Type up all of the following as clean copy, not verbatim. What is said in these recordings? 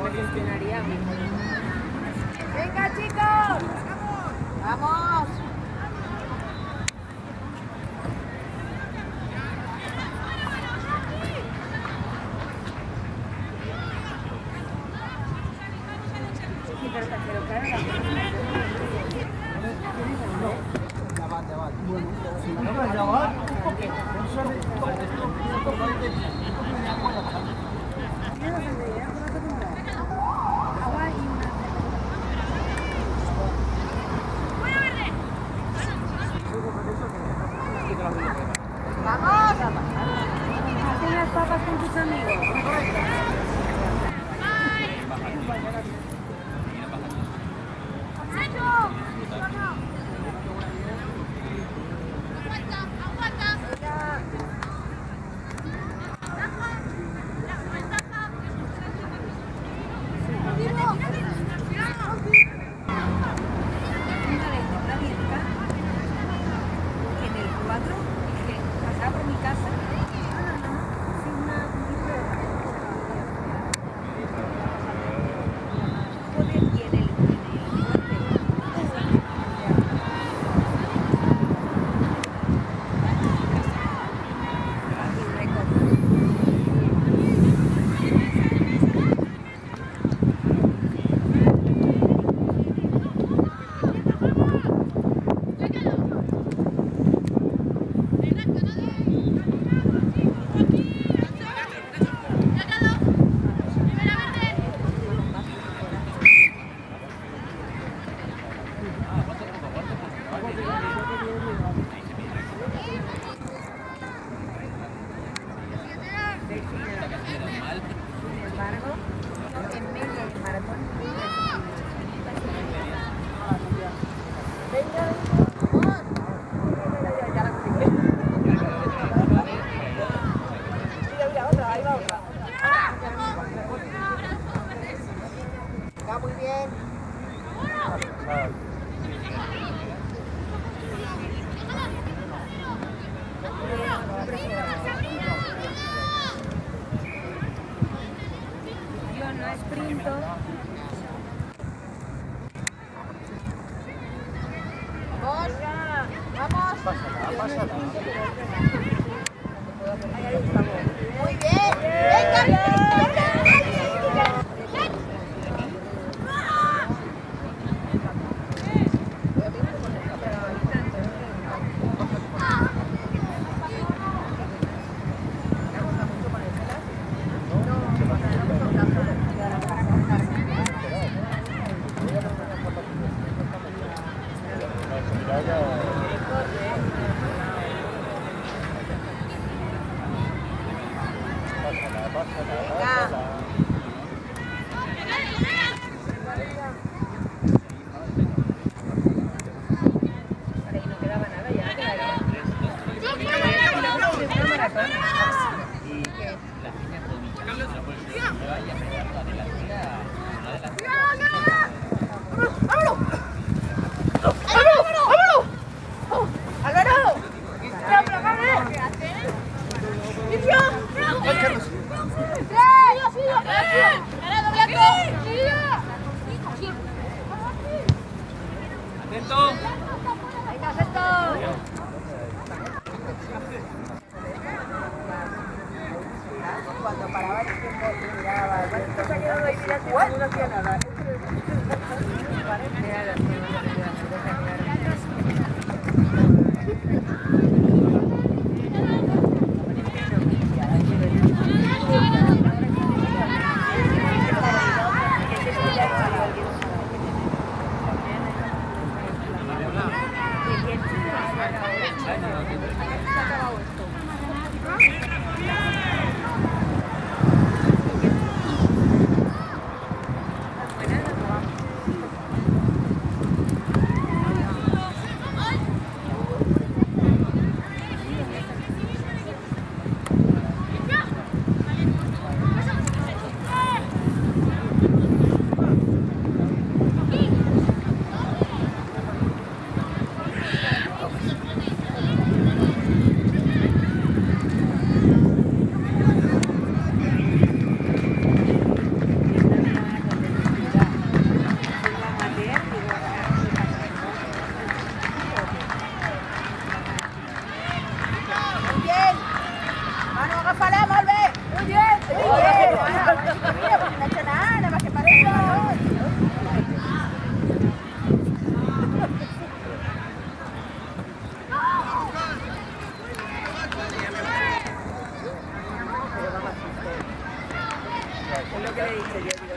no me funcionaría a mí. ¡Venga, chicos! ¡Vamos! Sí, pero ¡vamos! Haz unas papas con tus amigos. Muy bien. Yo no sprinto. Vamos. Vamos. Pásala. Ahí estamos. Muy bien. Venga. Cuando paraba el tiempo miraba, esto se ha quedado ahí mirando, no hacía nada.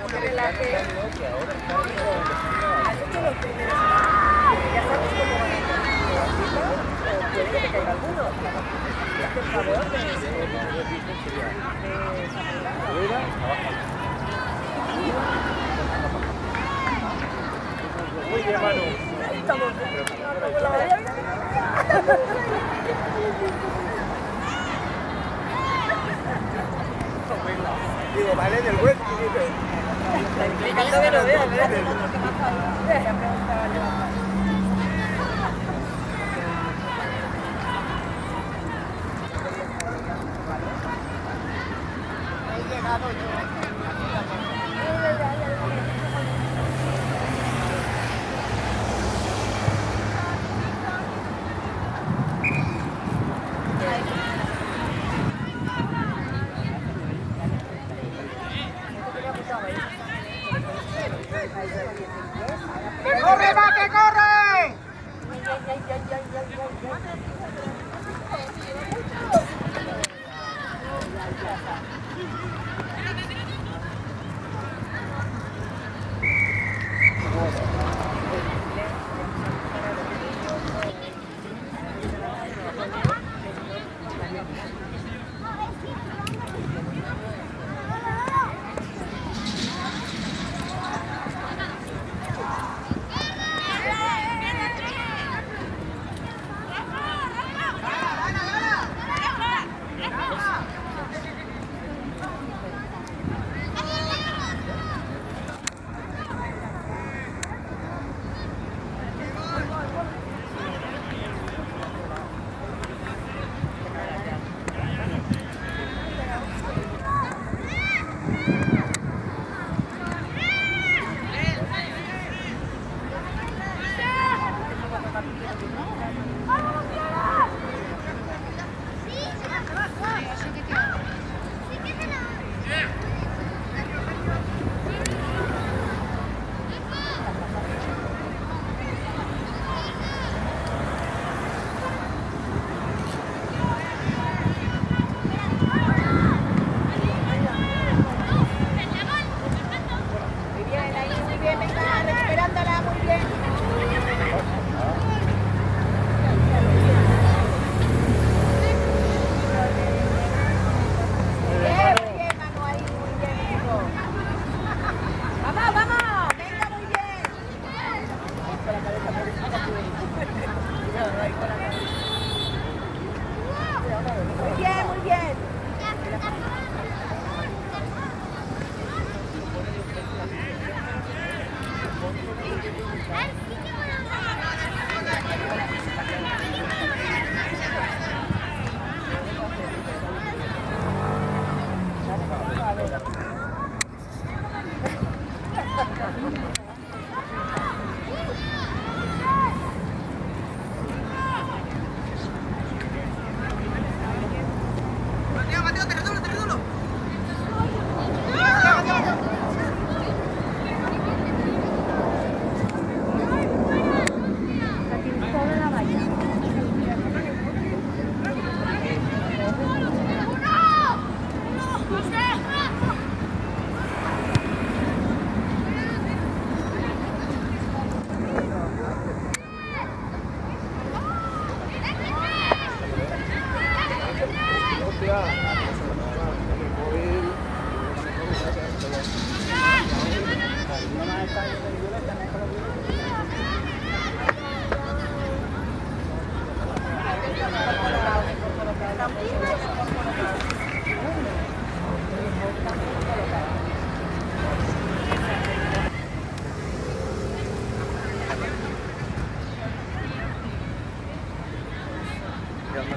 no te relajes. Has hecho los primeros. Ya sabes cómo van a ir. O puede que te caiga alguno. Haz el favor de Muy bien, Manu. estamos. Digo, vale del web. Explicando que lo veas, ¿verdad? He llegado yo. ¡Corre, mate, corre! Muy bien, muy bien.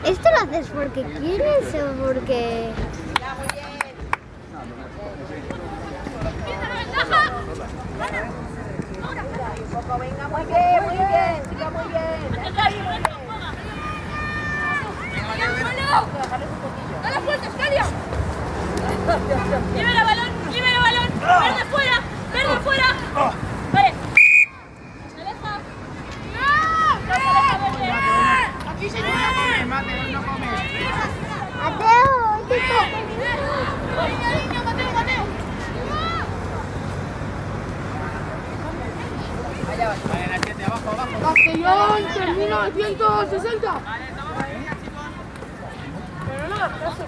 ¿Esto lo haces porque quieres o porque...? Venga, muy bien, muy bien, chica, muy bien. Está ahí, muy bien. ¡Dale fuerte, Scalia! ¡Libera balón! ¡Libera balón! ¡Verde fuera! ¡Verde fuera! ¡Vale! ¡Se aleja! ¡No! Aquí se no come, mate, no come. Mateo, ¡Niño, Mateo, Mateo! Castellón, termino al 160. Pero no, caso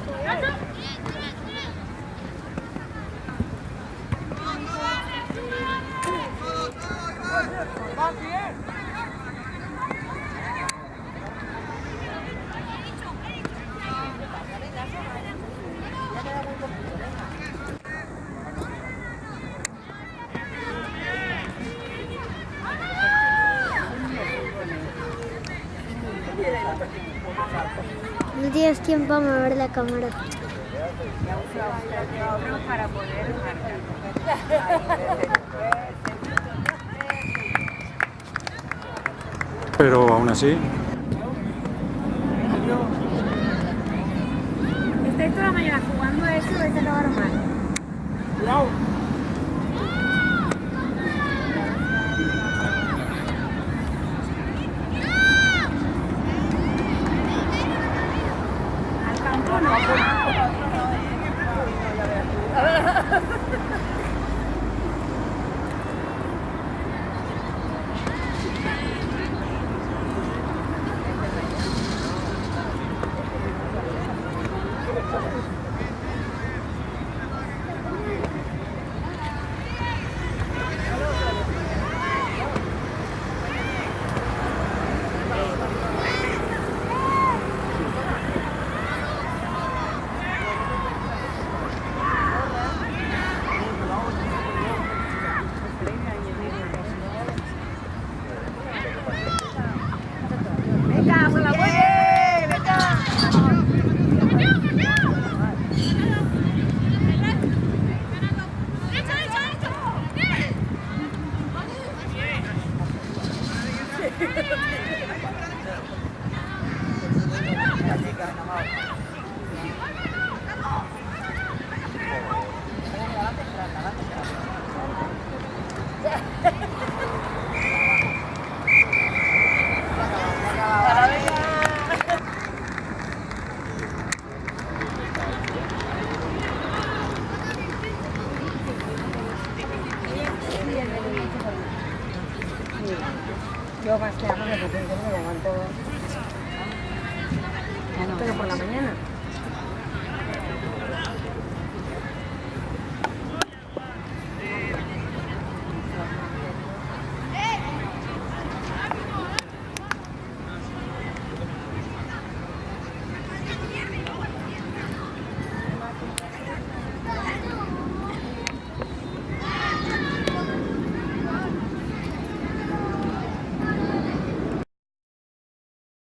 No tienes tiempo a mover la cámara. para poder marcar. Pero aún así, Estáis toda la mañana jugando a eso y vais a acabar mal. Cuidado. Al campo no. Venga, por la buena. Venga. Yo más que hambre porque no me lo aguanto. Pero por la mañana.